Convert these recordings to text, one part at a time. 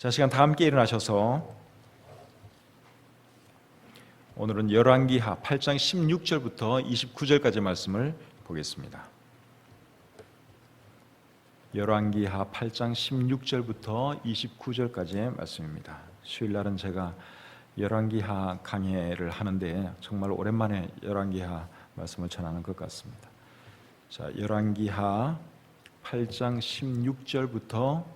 자, 시간 다 함께 일어나셔서 오늘은 열왕기하 8장 16절부터 29절까지 말씀을 보겠습니다. 열왕기하 8장 16절부터 29절까지의 말씀입니다. 수요일날은 제가 열왕기하 강해를 하는데 정말 오랜만에 열왕기하 말씀을 전하는 것 같습니다. 자, 열왕기하 8장 16절부터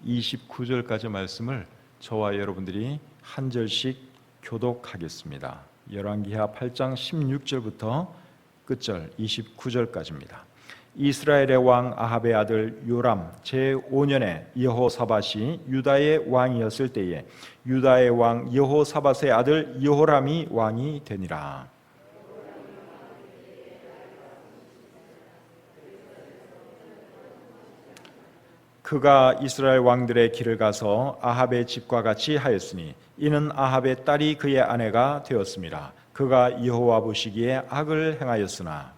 29절까지 말씀을 저와 여러분들이 한 절씩 교독하겠습니다. 열왕기하 8장 16절부터 끝절 29절까지입니다. 이스라엘의 왕 아합의 아들 요람 제5년에 여호사밧이 유다의 왕이었을 때에 유다의 왕 여호사밧의 아들 여호람이 왕이 되니라. 그가 이스라엘 왕들의 길을 가서 아합의 집과 같이 하였으니 이는 아합의 딸이 그의 아내가 되었습니다. 그가 여호와 보시기에 악을 행하였으나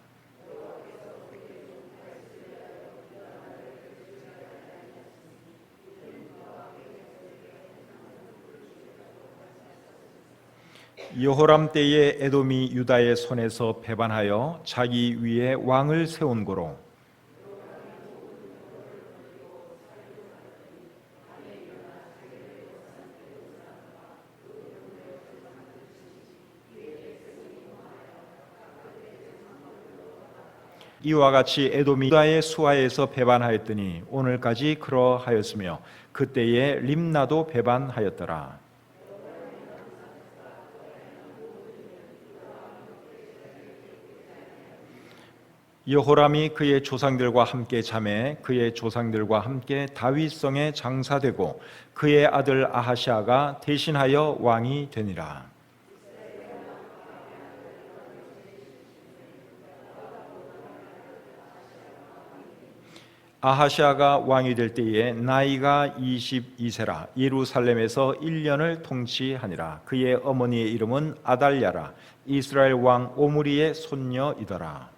여호람 때에 에돔이 유다의 손에서 배반하여 자기 위에 왕을 세운 고로 이와 같이 에돔이 유다의 수하에서 배반하였더니 오늘까지 그러하였으며 그때에 림나도 배반하였더라. 여호람이 그의 조상들과 함께 잠에 그의 조상들과 함께 다윗성에 장사되고 그의 아들 아하시아가 대신하여 왕이 되니라. 아하시아가 왕이 될 때에 나이가 22세라 예루살렘에서 1년을 통치하니라. 그의 어머니의 이름은 아달랴라 이스라엘 왕 오므리의 손녀이더라.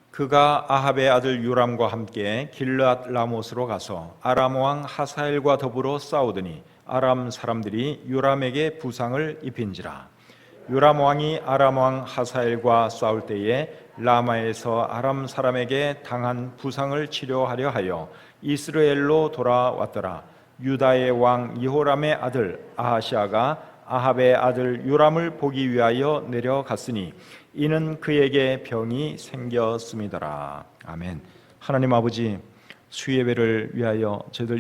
그가 아합의 아들 요람과 함께 길르앗 라못으로 가서 아람 왕 하사엘과 더불어 싸우더니 아람 사람들이 요람에게 부상을 입힌지라. 요람 왕이 아람 왕 하사엘과 싸울 때에 라마에서 아람 사람에게 당한 부상을 치료하려 하여 이스라엘로 돌아왔더라. 유다의 왕 여호람의 아들 아하시아가 아합의 아들 요람을 보기 위하여 내려갔으니 이는 그에게 병이 생겼음이더라. 아멘. 하나님 아버지, 수예배를 위하여 저희들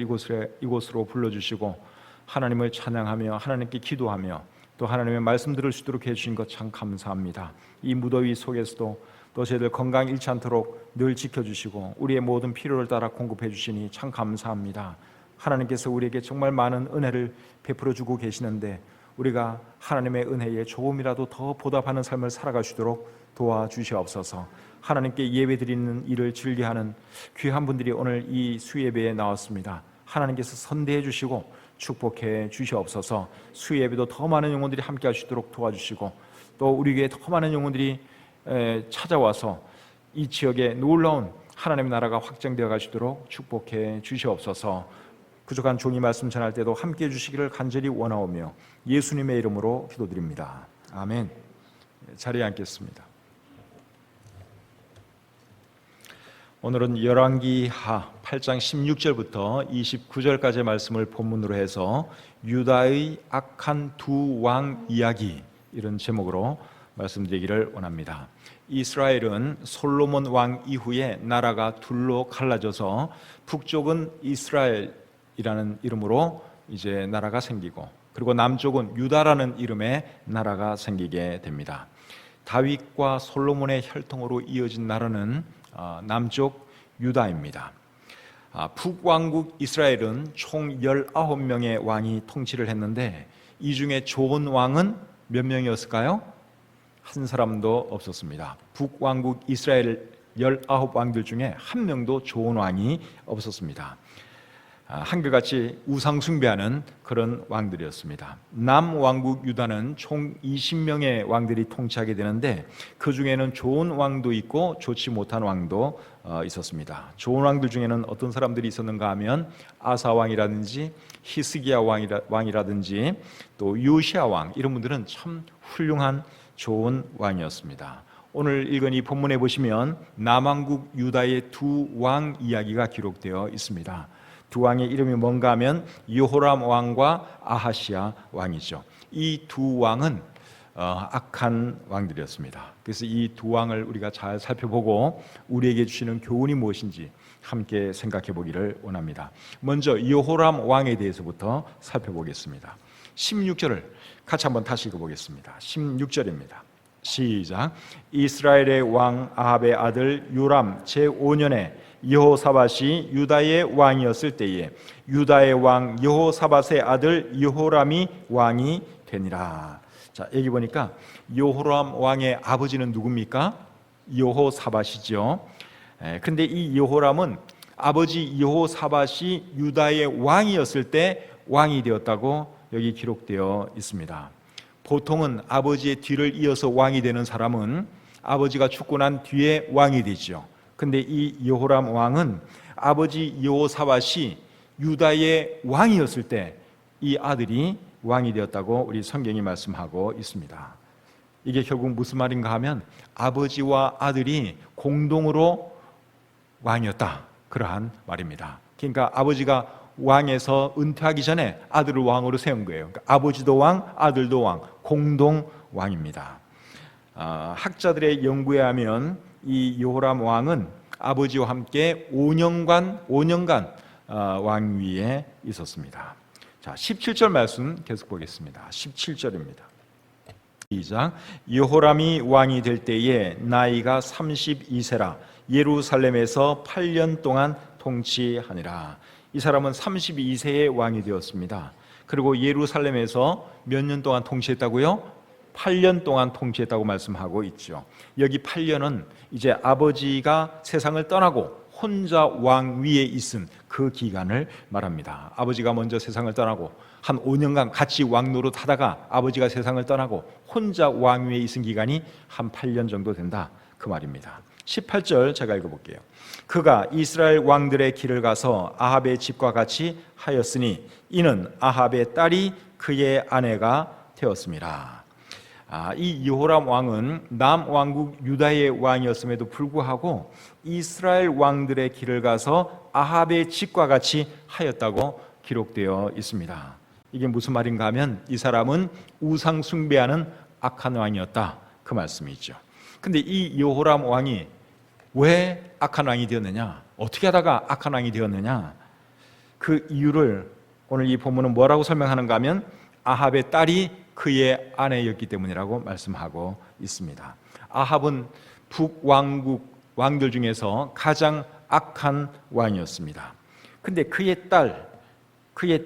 이곳으로 불러주시고 하나님을 찬양하며 하나님께 기도하며 또 하나님의 말씀 들을 수 있도록 해주신 것 참 감사합니다. 이 무더위 속에서도 또 저희들 건강 잃지 않도록 늘 지켜주시고 우리의 모든 필요를 따라 공급해 주시니 참 감사합니다. 하나님께서 우리에게 정말 많은 은혜를 베풀어 주고 계시는데 우리가 하나님의 은혜에 조금이라도 더 보답하는 삶을 살아가시도록 도와주시옵소서. 하나님께 예배드리는 일을 즐겨하는 귀한 분들이 오늘 이 수예배에 나왔습니다. 하나님께서 선대해 주시고 축복해 주시옵소서. 수예배도 더 많은 영혼들이 함께 하시도록 도와주시고 또 우리 교회에 더 많은 영혼들이 찾아와서 이 지역에 놀라운 하나님의 나라가 확장되어 가시도록 축복해 주시옵소서. 부족한 종이 말씀 전할 때도 함께 해주시기를 간절히 원하오며 예수님의 이름으로 기도드립니다. 아멘. 자리에 앉겠습니다. 오늘은 열왕기하 8장 16절부터 29절까지의 말씀을 본문으로 해서 유다의 악한 두 왕 이야기 이런 제목으로 말씀드리기를 원합니다. 이스라엘은 솔로몬 왕 이후에 나라가 둘로 갈라져서 북쪽은 이스라엘이라는 이름으로 이제 나라가 생기고 그리고 남쪽은 유다라는 이름의 나라가 생기게 됩니다. 다윗과 솔로몬의 혈통으로 이어진 나라는 남쪽 유다입니다. 북왕국 이스라엘은 총 19명의 왕이 통치를 했는데 이 중에 좋은 왕은 몇 명이었을까요? 한 사람도 없었습니다. 북왕국 이스라엘 19왕들 중에 한 명도 좋은 왕이 없었습니다. 한결같이 우상 숭배하는 그런 왕들이었습니다. 남왕국 유다는 총 20명의 왕들이 통치하게 되는데 그 중에는 좋은 왕도 있고 좋지 못한 왕도 있었습니다. 좋은 왕들 중에는 어떤 사람들이 있었는가 하면 아사 왕이라든지 히스기야 왕이라든지 또 요시야 왕, 이런 분들은 참 훌륭한 좋은 왕이었습니다. 오늘 읽은 이 본문에 보시면 남왕국 유다의 두 왕 이야기가 기록되어 있습니다. 두 왕의 이름이 뭔가 하면 여호람 왕과 아하시야 왕이죠. 이 두 왕은 악한 왕들이었습니다. 그래서 이 두 왕을 우리가 잘 살펴보고 우리에게 주시는 교훈이 무엇인지 함께 생각해 보기를 원합니다. 먼저 여호람 왕에 대해서부터 살펴보겠습니다. 16절을 같이 한번 다시 읽어보겠습니다. 16절입니다. 시작. 이스라엘의 왕 아합의 아들 요람 제5년에 여호사밧이 유다의 왕이었을 때에 유다의 왕 여호사밧의 아들 여호람이 왕이 되니라. 자, 여기 보니까 여호람 왕의 아버지는 누굽니까? 여호사밧이죠. 그런데 이 여호람은 아버지 여호사밧이 유다의 왕이었을 때 왕이 되었다고 여기 기록되어 있습니다. 보통은 아버지의 뒤를 이어서 왕이 되는 사람은 아버지가 죽고 난 뒤에 왕이 되죠. 근데 이 여호람 왕은 아버지 여호사밧이 유다의 왕이었을 때 이 아들이 왕이 되었다고 우리 성경이 말씀하고 있습니다. 이게 결국 무슨 말인가 하면 아버지와 아들이 공동으로 왕이었다, 그러한 말입니다. 그러니까 아버지가 왕에서 은퇴하기 전에 아들을 왕으로 세운 거예요. 그러니까 아버지도 왕, 아들도 왕, 공동 왕입니다. 학자들의 연구에 하면 이 여호람 왕은 아버지와 함께 5년간 왕위에 있었습니다. 자, 17절 말씀 계속 보겠습니다. 17절입니다. 시작. 여호람이 왕이 될 때에 나이가 32세라 예루살렘에서 8년 동안 통치하니라. 이 사람은 32세에 왕이 되었습니다. 그리고 예루살렘에서 몇 년 동안 통치했다고요? 8년 동안 통치했다고 말씀하고 있죠. 여기 8년은 이제 아버지가 세상을 떠나고 혼자 왕 위에 있은 그 기간을 말합니다. 아버지가 먼저 세상을 떠나고 한 5년간 같이 왕 노릇하다가 아버지가 세상을 떠나고 혼자 왕 위에 있은 기간이 한 8년 정도 된다, 그 말입니다. 18절 제가 읽어볼게요. 그가 이스라엘 왕들의 길을 가서 아합의 집과 같이 하였으니 이는 아합의 딸이 그의 아내가 되었습니다. 이 여호람 왕은 남왕국 유다의 왕이었음에도 불구하고 이스라엘 왕들의 길을 가서 아합의 집과 같이 하였다고 기록되어 있습니다. 이게 무슨 말인가 하면 이 사람은 우상 숭배하는 악한 왕이었다, 그 말씀이죠. 근데 이 여호람 왕이 왜 악한 왕이 되었느냐, 어떻게 하다가 악한 왕이 되었느냐, 그 이유를 오늘 이 본문은 뭐라고 설명하는가 하면 아합의 딸이 그의 아내였기 때문이라고 말씀하고 있습니다. 아합은 북왕국 왕들 중에서 가장 악한 왕이었습니다. 근데 그의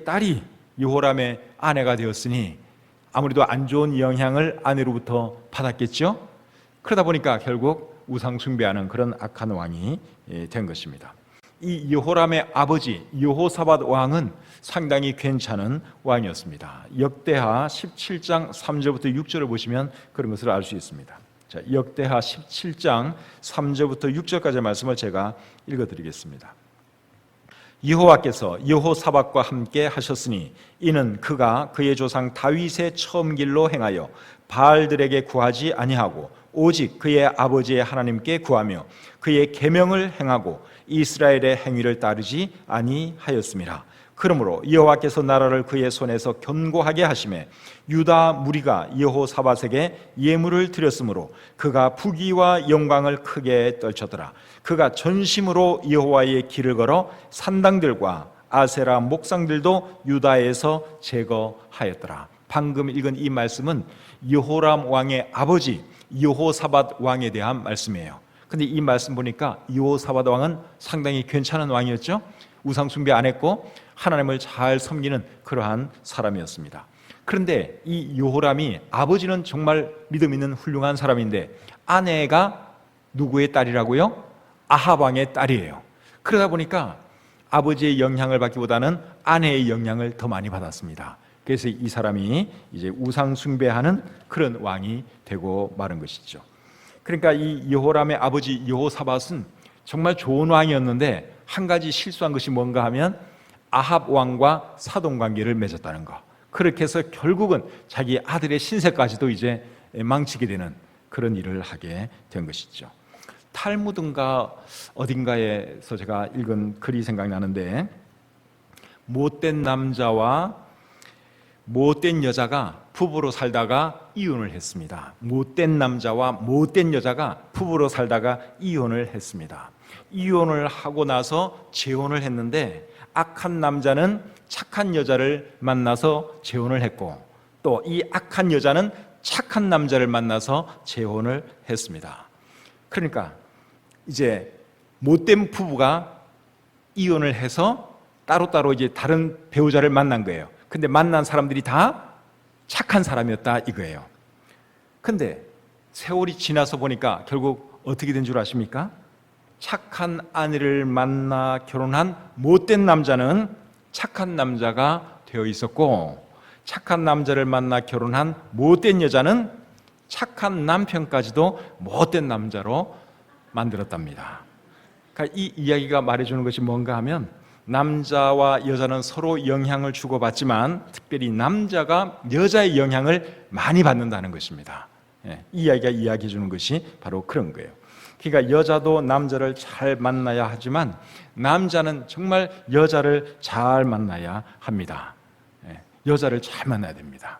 딸이 여호람의 아내가 되었으니 아무래도 안 좋은 영향을 아내로부터 받았겠죠. 그러다 보니까 결국 우상 숭배하는 그런 악한 왕이 된 것입니다. 이 여호람의 아버지 여호사밧 왕은 상당히 괜찮은 왕이었습니다. 역대하 17장 3절부터 6절을 보시면 그런 것을 알 수 있습니다. 자, 역대하 17장 3절부터 6절까지의 말씀을 제가 읽어드리겠습니다. 여호와께서 여호사밧과 함께 하셨으니 이는 그가 그의 조상 다윗의 처음 길로 행하여 바알들에게 구하지 아니하고 오직 그의 아버지의 하나님께 구하며 그의 계명을 행하고 이스라엘의 행위를 따르지 아니하였음이라. 그러므로 여호와께서 나라를 그의 손에서 견고하게 하심에 유다 무리가 여호사밧에게 예물을 드렸으므로 그가 부귀와 영광을 크게 떨쳤더라. 그가 전심으로 여호와의 길을 걸어 산당들과 아세라 목상들도 유다에서 제거하였더라. 방금 읽은 이 말씀은 여호람 왕의 아버지 여호사밧 왕에 대한 말씀이에요. 근데 이 말씀 보니까 여호사밧 왕은 상당히 괜찮은 왕이었죠. 우상 숭배 안 했고 하나님을 잘 섬기는 그러한 사람이었습니다. 그런데 이 여호람이 아버지는 정말 믿음 있는 훌륭한 사람인데 아내가 누구의 딸이라고요? 아합 왕의 딸이에요. 그러다 보니까 아버지의 영향을 받기보다는 아내의 영향을 더 많이 받았습니다. 그래서 이 사람이 이제 우상 숭배하는 그런 왕이 되고 마른 것이죠. 그러니까 이 여호람의 아버지 여호사밧은 정말 좋은 왕이었는데 한 가지 실수한 것이 뭔가 하면 아합 왕과 사돈 관계를 맺었다는 것. 그렇게 해서 결국은 자기 아들의 신세까지도 이제 망치게 되는 그런 일을 하게 된 것이죠. 탈무드인가 어딘가에서 제가 읽은 글이 생각나는데, 못된 남자와 못된 여자가 부부로 살다가 이혼을 했습니다. 못된 남자와 못된 여자가 부부로 살다가 이혼을 했습니다. 이혼을 하고 나서 재혼을 했는데 악한 남자는 착한 여자를 만나서 재혼을 했고, 또 이 악한 여자는 착한 남자를 만나서 재혼을 했습니다. 그러니까 이제 못된 부부가 이혼을 해서 따로따로 이제 다른 배우자를 만난 거예요. 근데 만난 사람들이 다 착한 사람이었다 이거예요. 근데 세월이 지나서 보니까 결국 어떻게 된 줄 아십니까? 착한 아내를 만나 결혼한 못된 남자는 착한 남자가 되어 있었고, 착한 남자를 만나 결혼한 못된 여자는 착한 남편까지도 못된 남자로 만들었답니다. 그러니까 이 이야기가 말해주는 것이 뭔가 하면, 남자와 여자는 서로 영향을 주고받지만 특별히 남자가 여자의 영향을 많이 받는다는 것입니다. 이 이야기가 이야기해 주는 것이 바로 그런 거예요. 그러니까 여자도 남자를 잘 만나야 하지만 남자는 정말 여자를 잘 만나야 합니다. 여자를 잘 만나야 됩니다.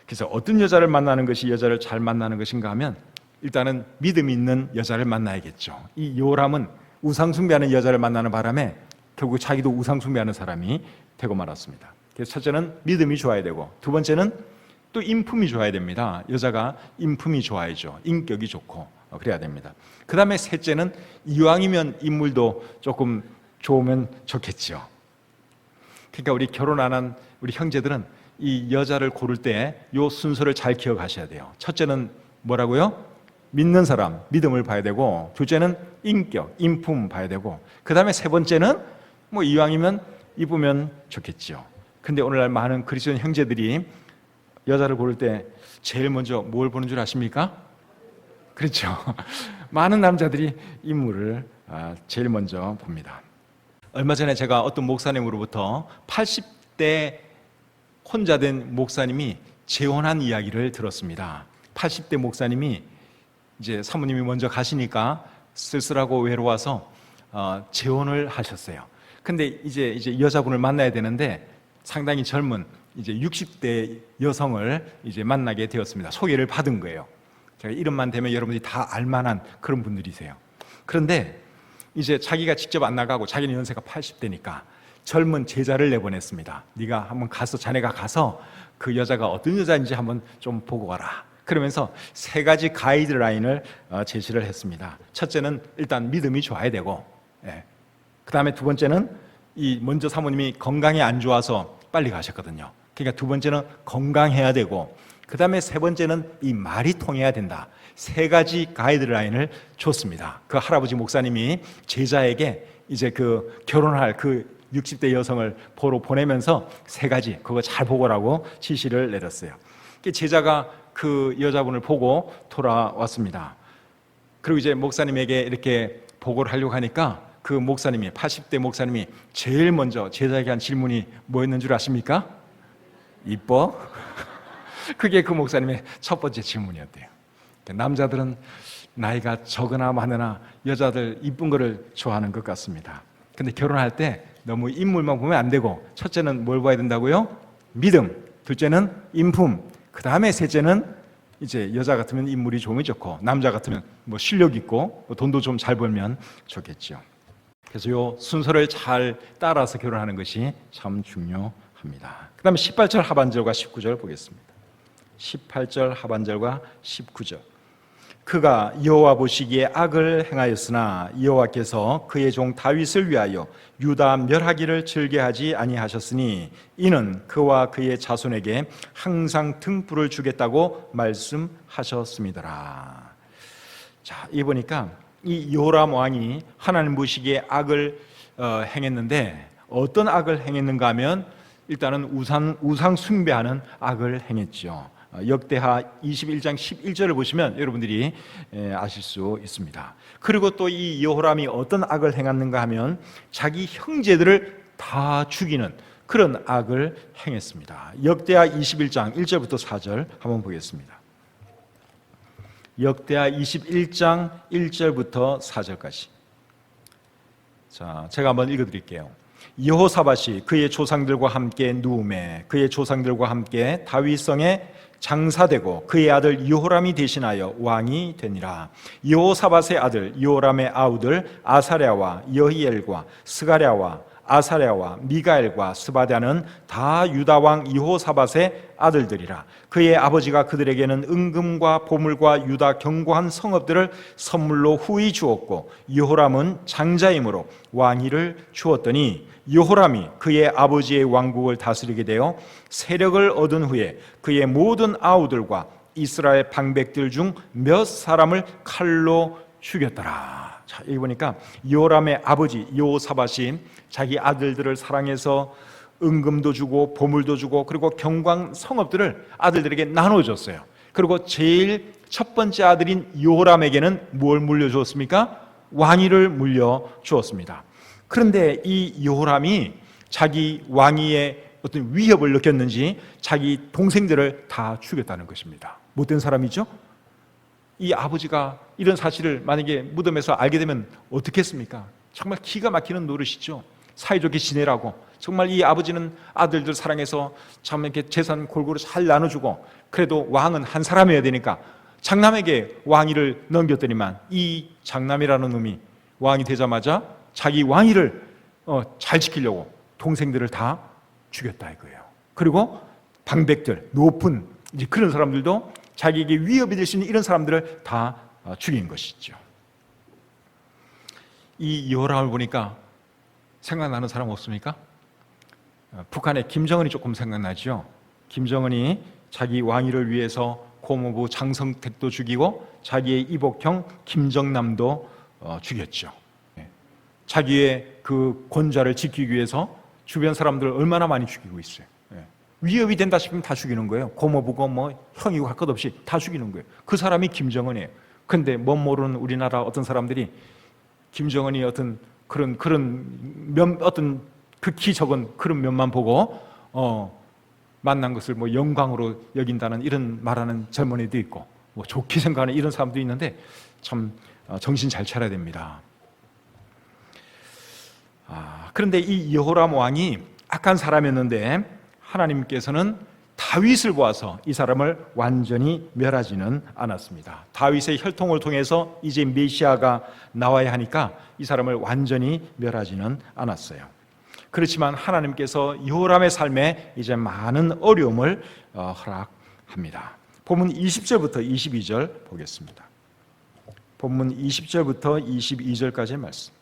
그래서 어떤 여자를 만나는 것이 여자를 잘 만나는 것인가 하면, 일단은 믿음이 있는 여자를 만나야겠죠. 이 요람은 우상숭배하는 여자를 만나는 바람에 결국 자기도 우상숭배하는 사람이 되고 말았습니다. 그래서 첫째는 믿음이 좋아야 되고, 두 번째는 또 인품이 좋아야 됩니다. 여자가 인품이 좋아야죠. 인격이 좋고 그래야 됩니다. 그 다음에 셋째는 이왕이면 인물도 조금 좋으면 좋겠죠. 그러니까 우리 결혼 안 한 우리 형제들은 이 여자를 고를 때 이 순서를 잘 기억하셔야 돼요. 첫째는 뭐라고요? 믿는 사람, 믿음을 봐야 되고, 둘째는 인격, 인품 봐야 되고, 그 다음에 세 번째는 뭐 이왕이면 이쁘면 좋겠죠. 근데 오늘날 많은 그리스도인 형제들이 여자를 고를 때 제일 먼저 뭘 보는 줄 아십니까? 그렇죠. 많은 남자들이 인물을 제일 먼저 봅니다. 얼마 전에 제가 어떤 목사님으로부터 80대 혼자 된 목사님이 재혼한 이야기를 들었습니다. 80대 목사님이 이제 사모님이 먼저 가시니까 쓸쓸하고 외로워서 재혼을 하셨어요. 근데 이제 여자분을 만나야 되는데 상당히 젊은 이제 60대 여성을 이제 만나게 되었습니다. 소개를 받은 거예요. 제가 이름만 대면 여러분들이 다 알만한 그런 분들이세요. 그런데 이제 자기가 직접 안 나가고, 자기는 연세가 80대니까 젊은 제자를 내보냈습니다. 네가 한번 가서, 자네가 가서 그 여자가 어떤 여자인지 한번 좀 보고 와라. 그러면서 세 가지 가이드라인을 제시를 했습니다. 첫째는 일단 믿음이 좋아야 되고, 그 다음에 두 번째는 이 먼저 사모님이 건강이 안 좋아서 빨리 가셨거든요. 그러니까 두 번째는 건강해야 되고, 그 다음에 세 번째는 이 말이 통해야 된다. 세 가지 가이드라인을 줬습니다. 그 할아버지 목사님이 제자에게 이제 그 결혼할 그 60대 여성을 보러 보내면서 세 가지 그거 잘 보고라고 지시를 내렸어요. 제자가 그 여자분을 보고 돌아왔습니다. 그리고 이제 목사님에게 이렇게 보고를 하려고 하니까 그 목사님이, 80대 목사님이 제일 먼저 제자에게 한 질문이 뭐였는 줄 아십니까? 이뻐? 그게 그 목사님의 첫 번째 질문이었대요. 남자들은 나이가 적으나 많으나 여자들 이쁜 거를 좋아하는 것 같습니다. 근데 결혼할 때 너무 인물만 보면 안 되고, 첫째는 뭘 봐야 된다고요? 믿음, 둘째는 인품, 그 다음에 셋째는 이제 여자 같으면 인물이 좋으면 좋고, 남자 같으면 뭐 실력 있고 돈도 좀 잘 벌면 좋겠죠. 그래서 요 순서를 잘 따라서 결혼하는 것이 참 중요합니다. 그 다음에 18절 하반절과 19절 보겠습니다. 18절 하반절과 19절. 그가 여호와 보시기에 악을 행하였으나 여호와께서 그의 종 다윗을 위하여 유다 멸하기를 즐겨하지 아니하셨으니 이는 그와 그의 자손에게 항상 등불을 주겠다고 말씀하셨음이더라. 자, 이 보니까 이 요람 왕이 하나님 보시기에 악을 행했는데 어떤 악을 행했는가 하면 일단은 우상 숭배하는 악을 행했죠. 역대하 21장 11절을 보시면 여러분들이 아실 수 있습니다. 그리고 또 이 여호람이 어떤 악을 행했는가 하면 자기 형제들을 다 죽이는 그런 악을 행했습니다. 역대하 21장 1절부터 4절 한번 보겠습니다. 역대하 21장 1절부터 4절까지. 자, 제가 한번 읽어드릴게요. 여호사밧이 그의 조상들과 함께 누움에 그의 조상들과 함께 다윗성에 장사되고 그의 아들 여호람이 대신하여 왕이 되니라. 여호사밧의 아들 여호람의 아우들 아사랴와 여히엘과 스가랴와 아사랴와 미가엘과 스바랴는 다 유다 왕 여호사밧의 아들들이라. 그의 아버지가 그들에게는 은금과 보물과 유다 견고한 성읍들을 선물로 후히 주었고 여호람은 장자이므로 왕위를 주었더니 여호람이 그의 아버지의 왕국을 다스리게 되어 세력을 얻은 후에 그의 모든 아우들과 이스라엘 방백들 중 몇 사람을 칼로 죽였더라. 자, 여기 보니까 여호람의 아버지 여호사밧이 자기 아들들을 사랑해서 은금도 주고 보물도 주고 그리고 경광 성읍들을 아들들에게 나눠줬어요. 그리고 제일 첫 번째 아들인 여호람에게는 뭘 물려주었습니까? 왕위를 물려주었습니다. 그런데 이 여호람이 자기 왕위에 어떤 위협을 느꼈는지 자기 동생들을 다 죽였다는 것입니다. 못된 사람이죠? 이 아버지가 이런 사실을 만약에 무덤에서 알게 되면 어떻겠습니까? 정말 기가 막히는 노릇이죠. 사이좋게 지내라고. 정말 이 아버지는 아들들 사랑해서 참 이렇게 재산 골고루 잘 나눠주고 그래도 왕은 한 사람이어야 되니까 장남에게 왕위를 넘겼더니만 이 장남이라는 놈이 왕이 되자마자 자기 왕위를 잘 지키려고 동생들을 다 죽였다 이거예요. 그리고 방백들, 높은 이제 그런 사람들도 자기에게 위협이 될 수 있는 이런 사람들을 다 죽인 것이죠. 이 여호람을 보니까 생각나는 사람 없습니까? 북한의 김정은이 조금 생각나죠. 김정은이 자기 왕위를 위해서 고모부 장성택도 죽이고 자기의 이복형 김정남도 죽였죠. 자기의 그 권좌를 지키기 위해서 주변 사람들을 얼마나 많이 죽이고 있어요. 위협이 된다 싶으면 다 죽이는 거예요. 고모부고 뭐 형이고 할 것 없이 다 죽이는 거예요. 그 사람이 김정은이에요. 근데 못 모르는 우리나라 어떤 사람들이 김정은이 어떤 어떤 극히 적은 그런 면만 보고 만난 것을 뭐 영광으로 여긴다는 이런 말하는 젊은이도 있고 뭐 좋게 생각하는 이런 사람도 있는데 참 정신 잘 차려야 됩니다. 그런데 이 여호람 왕이 악한 사람이었는데 하나님께서는 다윗을 보아서 이 사람을 완전히 멸하지는 않았습니다. 다윗의 혈통을 통해서 이제 메시아가 나와야 하니까 이 사람을 완전히 멸하지는 않았어요. 그렇지만 하나님께서 여호람의 삶에 이제 많은 어려움을 허락합니다. 본문 20절부터 22절 보겠습니다. 본문 20절부터 22절까지의 말씀.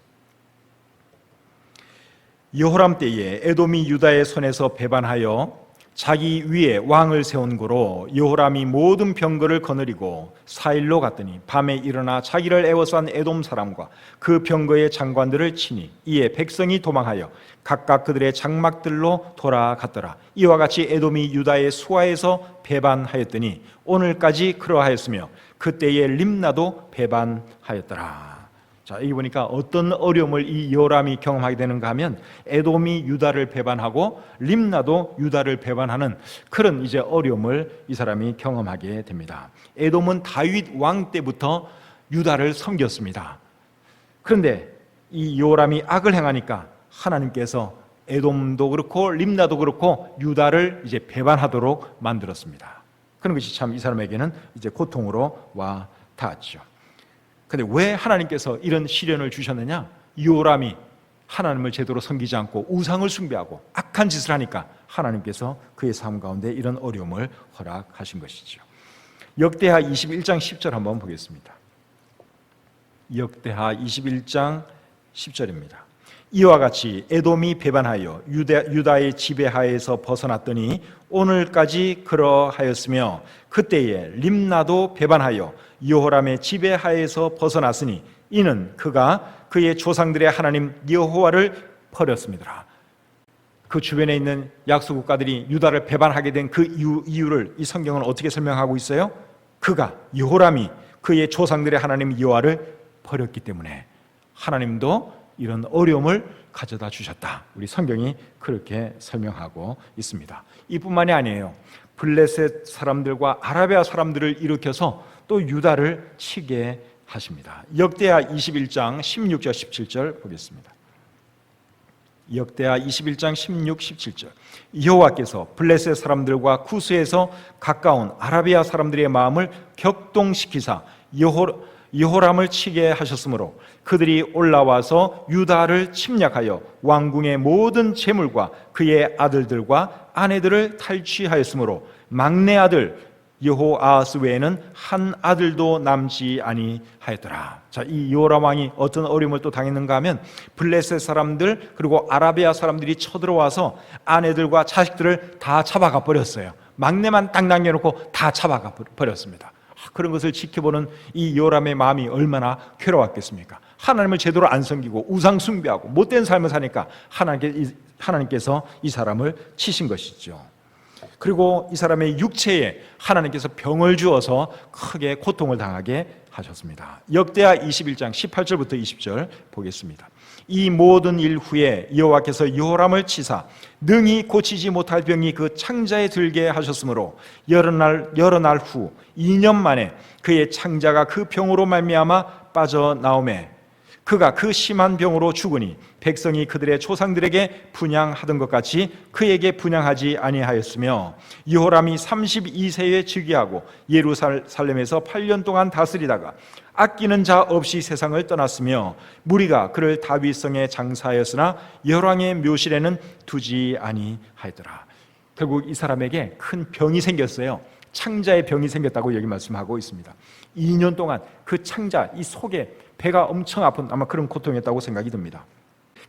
여호람 때에 에돔이 유다의 손에서 배반하여 자기 위에 왕을 세운 고로 여호람이 모든 병거를 거느리고 사일로 갔더니 밤에 일어나 자기를 애워싼 에돔 사람과 그 병거의 장관들을 치니 이에 백성이 도망하여 각각 그들의 장막들로 돌아갔더라. 이와 같이 에돔이 유다의 수하에서 배반하였더니 오늘까지 그러하였으며 그때의 림나도 배반하였더라. 자, 여기 보니까 어떤 어려움을 이 여호람이 경험하게 되는가 하면 에돔이 유다를 배반하고 림나도 유다를 배반하는 그런 이제 어려움을 이 사람이 경험하게 됩니다. 에돔은 다윗 왕 때부터 유다를 섬겼습니다. 그런데 이 여호람이 악을 행하니까 하나님께서 에돔도 그렇고 림나도 그렇고 유다를 이제 배반하도록 만들었습니다. 그런 것이 참 이 사람에게는 이제 고통으로 와 닿았죠. 근데 왜 하나님께서 이런 시련을 주셨느냐? 여호람이 하나님을 제대로 섬기지 않고 우상을 숭배하고 악한 짓을 하니까 하나님께서 그의 삶 가운데 이런 어려움을 허락하신 것이죠. 역대하 21장 10절 한번 보겠습니다. 역대하 21장 10절입니다. 이와 같이 에돔이 배반하여 유다의 지배하에서 벗어났더니 오늘까지 그러하였으며 그때에 림나도 배반하여 여호람의 지배하에서 벗어났으니 이는 그가 그의 조상들의 하나님 여호와를 버렸습니다. 그 주변에 있는 약소 국가들이 유다를 배반하게 된 그 이유를 이 성경은 어떻게 설명하고 있어요? 그가, 여호람이 그의 조상들의 하나님 여호와를 버렸기 때문에 하나님도 이런 어려움을 가져다 주셨다. 우리 성경이 그렇게 설명하고 있습니다. 이뿐만이 아니에요. 블레셋 사람들과 아라비아 사람들을 일으켜서 또 유다를 치게 하십니다. 역대하 21장 16절 17절 보겠습니다. 역대하 21장 16, 17절. 여호와께서 블레셋 사람들과 쿠스에서 가까운 아라비아 사람들의 마음을 격동시키사 여호람을 치게 하셨으므로 그들이 올라와서 유다를 침략하여 왕궁의 모든 재물과 그의 아들들과 아내들을 탈취하였으므로 막내 아들 여호아하스 외에는 한 아들도 남지 아니하였더라. 자, 이 여호람 왕이 어떤 어려움을 또 당했는가 하면 블레셋 사람들 그리고 아라비아 사람들이 쳐들어와서 아내들과 자식들을 다 잡아가 버렸어요. 막내만 딱 남겨놓고 다 잡아가 버렸습니다. 그런 것을 지켜보는 이 여호람의 마음이 얼마나 괴로웠겠습니까? 하나님을 제대로 안 섬기고 우상 숭배하고 못된 삶을 사니까 하나님께서 이 사람을 치신 것이죠. 그리고 이 사람의 육체에 하나님께서 병을 주어서 크게 고통을 당하게 하셨습니다. 역대하 21장 18절부터 20절 보겠습니다. 이 모든 일 후에 여호와께서 여호람을 치사 능히 고치지 못할 병이 그 창자에 들게 하셨으므로 여러 날 후 2년 만에 그의 창자가 그 병으로 말미암아 빠져나오매 그가 그 심한 병으로 죽으니 백성이 그들의 조상들에게 분향하던 것 같이 그에게 분향하지 아니하였으며 여호람이 32세에 즉위하고 예루살렘에서 8년 동안 다스리다가 아끼는 자 없이 세상을 떠났으며 무리가 그를 다윗성에 장사하였으나 열왕의 묘실에는 두지 아니하였더라. 결국 이 사람에게 큰 병이 생겼어요. 창자의 병이 생겼다고 여기 말씀하고 있습니다. 2년 동안 그 창자 이 속에 배가 엄청 아픈 아마 그런 고통이었다고 생각이 듭니다.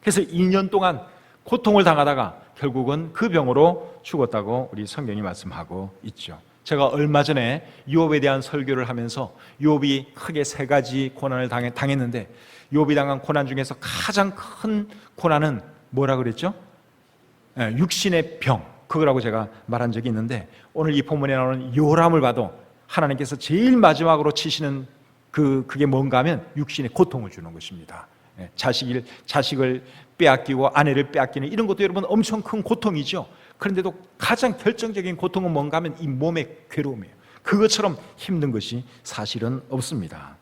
그래서 2년 동안 고통을 당하다가 결국은 그 병으로 죽었다고 우리 성경이 말씀하고 있죠. 제가 얼마 전에 욥에 대한 설교를 하면서 욥이 크게 3가지 고난을 당했는데 욥이 당한 고난 중에서 가장 큰 고난은 뭐라 그랬죠? 육신의 병, 그거라고 제가 말한 적이 있는데 오늘 이 본문에 나오는 요람을 봐도 하나님께서 제일 마지막으로 치시는 그게 뭔가 하면 육신의 고통을 주는 것입니다. 자식을 빼앗기고 아내를 빼앗기는 이런 것도 여러분 엄청 큰 고통이죠. 그런데도 가장 결정적인 고통은 뭔가 하면 이 몸의 괴로움이에요. 그것처럼 힘든 것이 사실은 없습니다.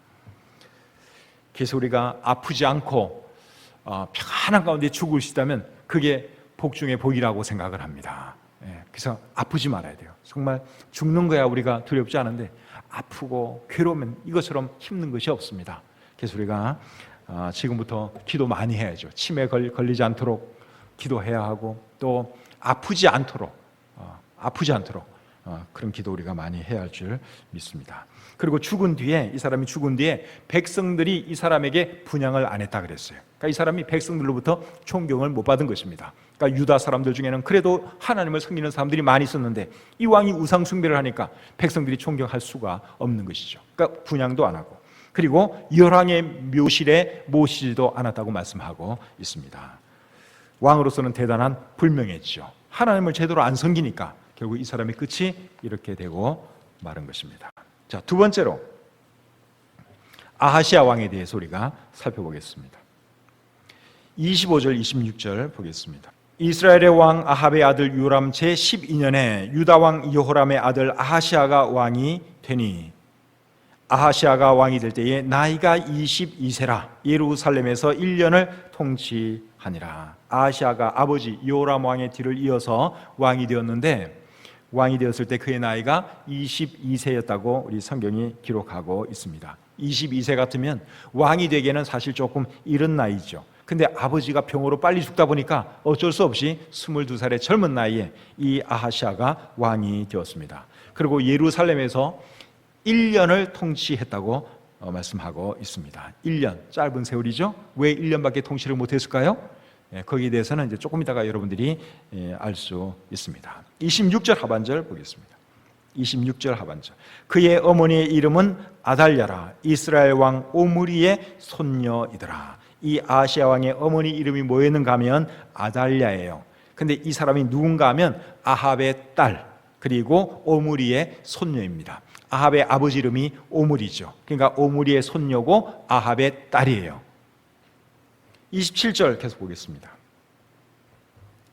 그래서 우리가 아프지 않고 평안한 가운데 죽을 수 있다면 그게 복 중의 복이라고 생각을 합니다. 그래서 아프지 말아야 돼요. 정말 죽는 거야 우리가 두렵지 않은데 아프고 괴로우면 이것처럼 힘든 것이 없습니다. 그래서 우리가 지금부터 기도 많이 해야죠. 치매 걸리지 않도록 기도해야 하고 또 아프지 않도록 그런 기도 우리가 많이 해야 할 줄 믿습니다. 그리고 죽은 뒤에 이 사람이 죽은 뒤에 백성들이 이 사람에게 분향을 안 했다 그랬어요. 그러니까 이 사람이 백성들로부터 존경을 못 받은 것입니다. 그러니까 유다 사람들 중에는 그래도 하나님을 섬기는 사람들이 많이 있었는데 이 왕이 우상 숭배를 하니까 백성들이 존경할 수가 없는 것이죠. 그러니까 분향도 안 하고 그리고 열왕의 묘실에 모시지도 않았다고 말씀하고 있습니다. 왕으로서는 대단한 불명예죠. 하나님을 제대로 안 섬기니까 결국 이 사람의 끝이 이렇게 되고 마른 것입니다. 자, 두 번째로 아하시아 왕에 대해서 우리가 살펴보겠습니다. 25절 26절 보겠습니다. 이스라엘의 왕 아합의 아들 요람 제12년에 유다 왕 여호람의 아들 아하시아가 왕이 되니 아하시아가 왕이 될 때에 나이가 22세라 예루살렘에서 1년을 통치하니라. 아하시아가 아버지 요람 왕의 뒤를 이어서 왕이 되었는데 왕이 되었을 때 그의 나이가 22세였다고 우리 성경이 기록하고 있습니다. 22세 같으면 왕이 되기에는 사실 조금 이른 나이죠. 근데 아버지가 병으로 빨리 죽다 보니까 어쩔 수 없이 22살의 젊은 나이에 이 아하시아가 왕이 되었습니다. 그리고 예루살렘에서 1년을 통치했다고 말씀하고 있습니다. 1년, 짧은 세월이죠. 왜 1년밖에 통치를 못했을까요? 거기에 대해서는 이제 조금 이따가 여러분들이 알 수 있습니다. 26절 하반절 보겠습니다. 26절 하반절. 그의 어머니의 이름은 아달랴라. 이스라엘 왕 오므리의 손녀이더라. 이 아하시아 왕의 어머니 이름이 뭐였는가 하면 아달랴예요. 근데 이 사람이 누군가 하면 아합의 딸, 그리고 오므리의 손녀입니다. 아합의 아버지 이름이 오므리죠. 그러니까 오므리의 손녀고 아합의 딸이에요. 27절 계속 보겠습니다.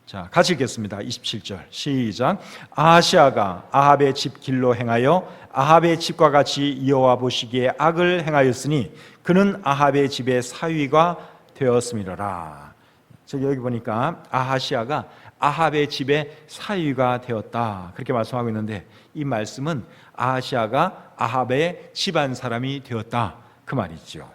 자, 같이 읽겠습니다. 27절 시작. 아하시아가 아합의 집 길로 행하여 아합의 집과 같이 여호와 보시기에 악을 행하였으니 그는 아합의 집의 사위가 되었음이로라. 여기 보니까 아하시아가 아합의 집의 사위가 되었다, 그렇게 말씀하고 있는데, 이 말씀은 아하시아가 아합의 집안 사람이 되었다, 그 말이죠.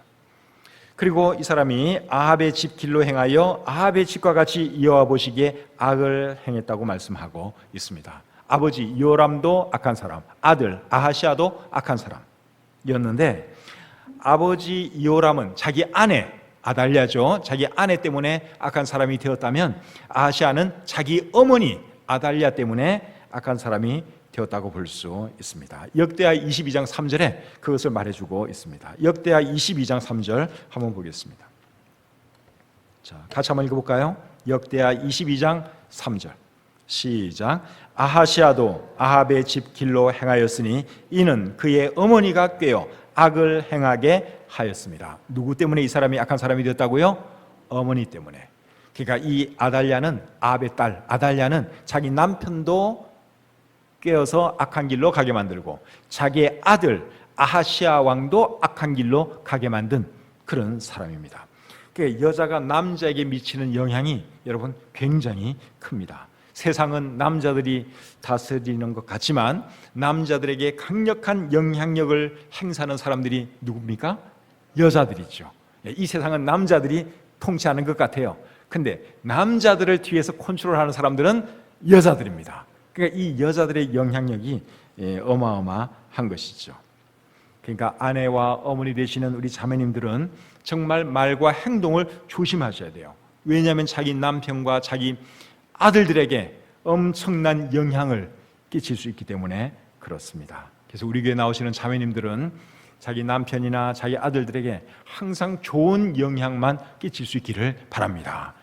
그리고 이 사람이 아합의 집 길로 행하여 아합의 집과 같이 여호와 보시기에 악을 행했다고 말씀하고 있습니다. 아버지 요람도 악한 사람, 아들 아하시아도 악한 사람이었는데, 아버지 요람은 자기 아내 아달랴죠, 자기 아내 때문에 악한 사람이 되었다면, 아하시아는 자기 어머니 아달랴 때문에 악한 사람이 되었다고 볼 수 있습니다. 역대하 22장 3절에 그것을 말해주고 있습니다. 역대하 22장 3절 한번 보겠습니다. 자, 같이 한번 읽어볼까요? 역대하 22장 3절 시작. 아하시아도 아합의 집 길로 행하였으니 이는 그의 어머니가 꾀어 악을 행하게 하였습니다. 누구 때문에 이 사람이 악한 사람이 되었다고요? 어머니 때문에. 그러니까 이 아달랴는, 아합의 딸 아달랴는 자기 남편도 꾀어서 악한 길로 가게 만들고, 자기의 아들 아하시아 왕도 악한 길로 가게 만든 그런 사람입니다. 그러니까 여자가 남자에게 미치는 영향이 여러분 굉장히 큽니다. 세상은 남자들이 다스리는 것 같지만 남자들에게 강력한 영향력을 행사하는 사람들이 누굽니까? 여자들이죠. 이 세상은 남자들이 통치하는 것 같아요. 근데 남자들을 뒤에서 컨트롤하는 사람들은 여자들입니다. 그러니까 이 여자들의 영향력이 어마어마한 것이죠. 그러니까 아내와 어머니 되시는 우리 자매님들은 정말 말과 행동을 조심하셔야 돼요. 왜냐하면 자기 남편과 자기 아들들에게 엄청난 영향을 끼칠 수 있기 때문에 그렇습니다. 그래서 우리 교회 나오시는 자매님들은 자기 남편이나 자기 아들들에게 항상 좋은 영향만 끼칠 수 있기를 바랍니다.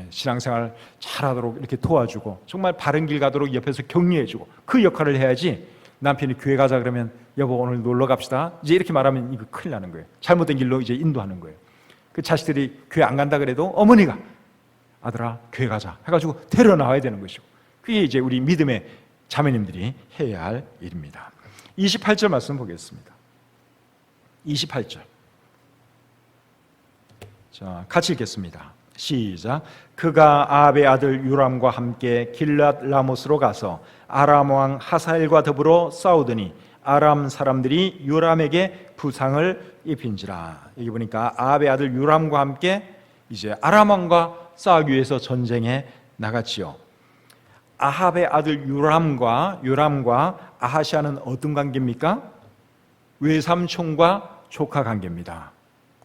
신앙생활 잘하도록 이렇게 도와주고, 정말 바른 길 가도록 옆에서 격려해주고, 그 역할을 해야지. 남편이 교회 가자 그러면 여보 오늘 놀러 갑시다, 이제 이렇게 말하면 이거 큰일 나는 거예요. 잘못된 길로 이제 인도하는 거예요. 그 자식들이 교회 안 간다 그래도 어머니가 아들아 교회 가자 해가지고 데려나와야 되는 것이고, 그게 이제 우리 믿음의 자매님들이 해야 할 일입니다. 28절 말씀 보겠습니다. 28절 자, 같이 읽겠습니다. 시작. 그가 아합의 아들 요람과 함께 길앗 라못으로 가서 아람 왕 하사엘과 더불어 싸우더니 아람 사람들이 요람에게 부상을 입힌지라. 여기 보니까 아합의 아들 요람과 함께 이제 아람 왕과 싸우기 위해서 전쟁에 나갔지요. 아합의 아들 요람과 아하시아는 어떤 관계입니까? 외삼촌과 조카 관계입니다.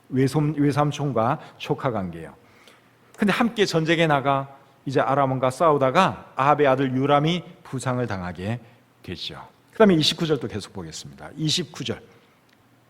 외삼촌과 조카 관계예요. 근데 함께 전쟁에 나가 이제 아람 왕과 싸우다가 아합의 아들 요람이 부상을 당하게 되죠. 그 다음에 29절도 계속 보겠습니다. 29절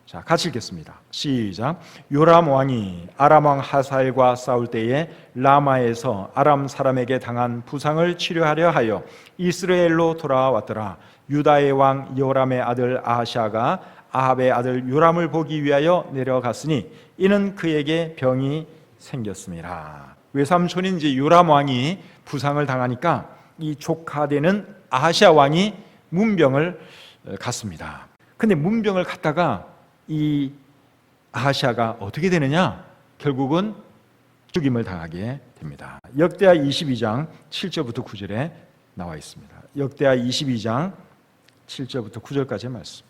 자, 같이 읽겠습니다. 시작. 요람 왕이 아람 왕 하사엘과 싸울 때에 라마에서 아람 사람에게 당한 부상을 치료하려 하여 이스라엘로 돌아왔더라. 유다의 왕 요람의 아들 아하시아가 아합의 아들 요람을 보기 위하여 내려갔으니 이는 그에게 병이 생겼습니다. 외삼촌인 이제 요람 왕이 부상을 당하니까 이 조카되는 아하시아 왕이 문병을 갔습니다. 근데 문병을 갔다가 이 아하시아가 어떻게 되느냐? 결국은 죽임을 당하게 됩니다. 역대하 22장 7절부터 9절에 나와 있습니다. 역대하 22장 7절부터 9절까지의 말씀.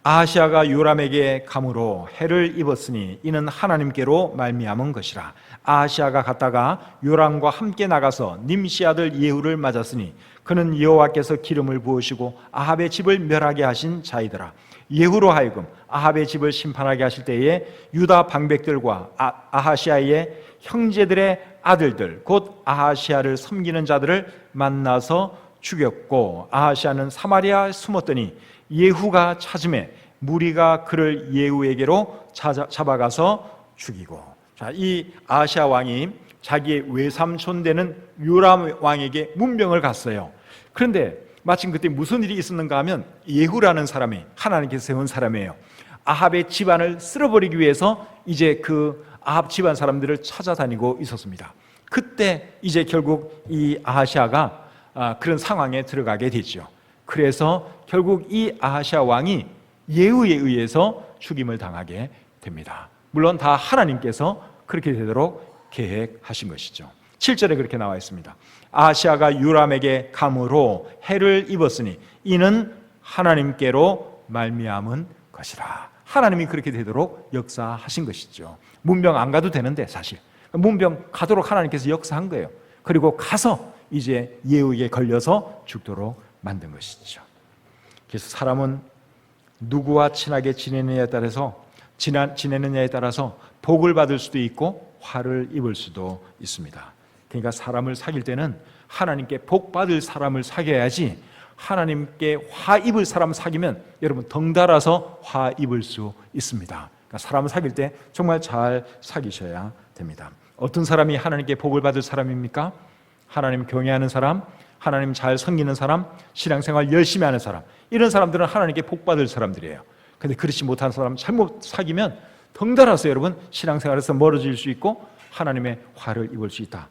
아하시아가 요람에게 감으로 해를 입었으니 이는 하나님께로 말미암은 것이라. 아하시아가 갔다가 요람과 함께 나가서 님시 아들 예후를 맞았으니 그는 여호와께서 기름을 부으시고 아합의 집을 멸하게 하신 자이더라. 예후로 하여금 아합의 집을 심판하게 하실 때에 유다 방백들과 아하시아의 형제들의 아들들 곧 아하시아를 섬기는 자들을 만나서 죽였고, 아하시아는 사마리아에 숨었더니 예후가 찾음에 무리가 그를 예후에게로 잡아가서 죽이고. 자, 이 아하시아 왕이 자기의 외삼촌 되는 요람 왕에게 문병을 갔어요. 그런데 마침 그때 무슨 일이 있었는가 하면 예후라는 사람이 하나님께서 세운 사람이에요. 아합의 집안을 쓸어버리기 위해서 이제 그 아합 집안 사람들을 찾아다니고 있었습니다. 그때 이제 결국 이 아하시아가 그런 상황에 들어가게 되죠. 그래서 결국 이 아하시아 왕이 예후에 의해서 죽임을 당하게 됩니다. 물론 다 하나님께서 그렇게 되도록 계획하신 것이죠. 7절에 그렇게 나와 있습니다. 아하시아가 요람에게 감으로 해를 입었으니 이는 하나님께로 말미암은 것이라. 하나님이 그렇게 되도록 역사하신 것이죠. 문병 안 가도 되는데 사실 문병 가도록 하나님께서 역사한 거예요. 그리고 가서 이제 예후에 걸려서 죽도록 만든 것이죠. 그래서 사람은 누구와 친하게 지내느냐에 따라서 복을 받을 수도 있고 화를 입을 수도 있습니다. 그러니까 사람을 사귈 때는 하나님께 복 받을 사람을 사귀어야지, 하나님께 화 입을 사람을 사귀면 여러분 덩달아서 화 입을 수 있습니다. 그러니까 사람을 사귈 때 정말 잘 사귀셔야 됩니다. 어떤 사람이 하나님께 복을 받을 사람입니까? 하나님 경외하는 사람, 하나님 잘 섬기는 사람, 신앙생활 열심히 하는 사람, 이런 사람들은 하나님께 복 받을 사람들이에요. 근데 그렇지 못한 사람 잘못 사귀면 덩달아서 여러분 신앙생활에서 멀어질 수 있고 하나님의 화를 입을 수 있다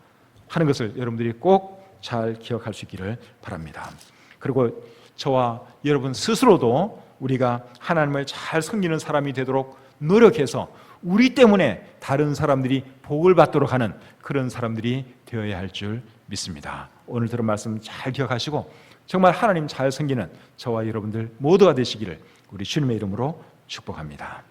하는 것을 여러분들이 꼭 잘 기억할 수 있기를 바랍니다. 그리고 저와 여러분 스스로도 우리가 하나님을 잘 섬기는 사람이 되도록 노력해서 우리 때문에 다른 사람들이 복을 받도록 하는 그런 사람들이 되어야 할 줄 믿습니다. 오늘 들은 말씀 잘 기억하시고 정말 하나님 잘 섬기는 저와 여러분들 모두가 되시기를 우리 주님의 이름으로 축복합니다.